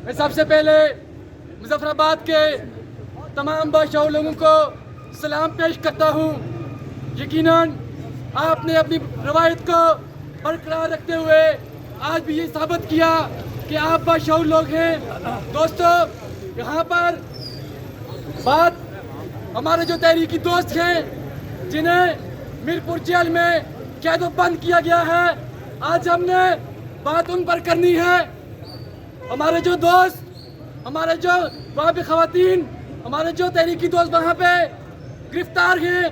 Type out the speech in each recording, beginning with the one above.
میں سب سے پہلے مظفر آباد کے تمام بادشاہوں لوگوں کو سلام پیش کرتا ہوں۔ یقیناً آپ نے اپنی روایت کو برقرار رکھتے ہوئے آج بھی یہ ثابت کیا کہ آپ بادشاہ لوگ ہیں۔ دوستو، یہاں پر بات ہمارے جو تحریکی دوست ہیں جنہیں میرپور جیل میں قید و بند کیا گیا ہے، آج ہم نے بات ان پر کرنی ہے۔ ہمارے جو دوست، ہمارے جو وہاں پہ خواتین، ہمارے جو تحریکی دوست وہاں پہ گرفتار ہیں،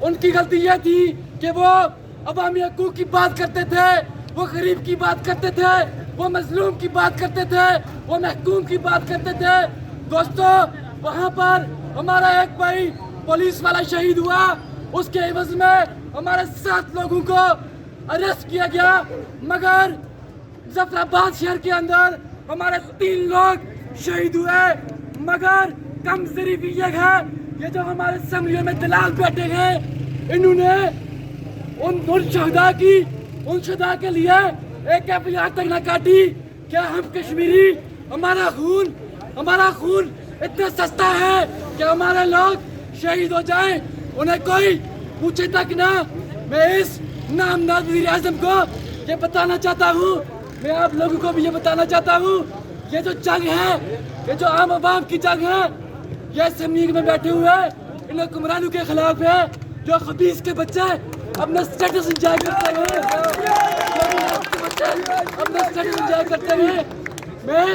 ان کی غلطی یہ تھی کہ وہ عوامی حقوق کی بات کرتے تھے، وہ غریب کی بات کرتے تھے، وہ مظلوم کی بات کرتے تھے، وہ محکوم کی بات کرتے تھے۔ دوستو، وہاں پر ہمارا ایک بھائی پولیس والا شہید ہوا، اس کے عوض میں ہمارے 7 لوگوں کو اریسٹ کیا گیا، مگر مظفر آباد شہر کے اندر ہمارے 3 لوگ شہید ہوئے۔ مگر کم ظریفی یہ ہے، یہ جو ہمارے اسمبلیوں میں دلال بیٹھے ہیں، انہوں نے ان شہداء کے لیے ایک FIR تک نہ کاٹی۔ کیا ہم کشمیری، ہمارا خون اتنا سستا ہے کہ ہمارے لوگ شہید ہو جائیں، انہیں کوئی پوچھے تک نہ؟ میں اس نامزد وزیر اعظم کو یہ بتانا چاہتا ہوں، میں آپ لوگوں کو بھی یہ بتانا چاہتا ہوں، یہ جو جنگ ہے، یہ جو عام عوام کی جنگ ہے، یہ اسمبلی میں بیٹھے ہوئے ان حکمرانوں کے خلاف ہے، جو خبیث کے بچے اپنا اسٹیٹس انجوائے کرتے ہیں۔ میں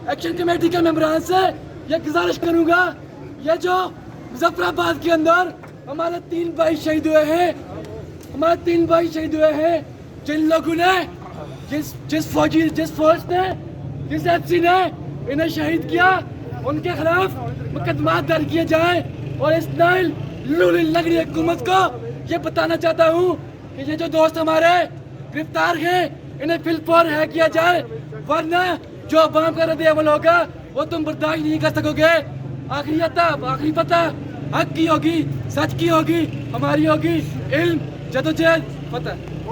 ایکشن کمیٹی کے ممبران سے یہ گزارش کروں گا، یہ جو مظفر آباد کے اندر ہمارے 3 بھائی شہید ہوئے ہیں، جن لوگوں نے جس فوج نے، جس FC نے انہیں شہید کیا، ان کے خلاف مقدمات درج کیے جائیں۔ اور اس نائل لولی لنگڑی حکومت کو یہ بتانا چاہتا ہوں کہ یہ جو دوست ہمارے گرفتار ہیں، انہیں فی الفور رہا کیا جائے، ورنہ جو عوام کا رد عمل ہوگا وہ تم برداشت نہیں کر سکو گے۔ آخری فتح حق کی ہوگی، سچ کی ہوگی، ہماری ہوگی، علم، جدوجہد، فتح۔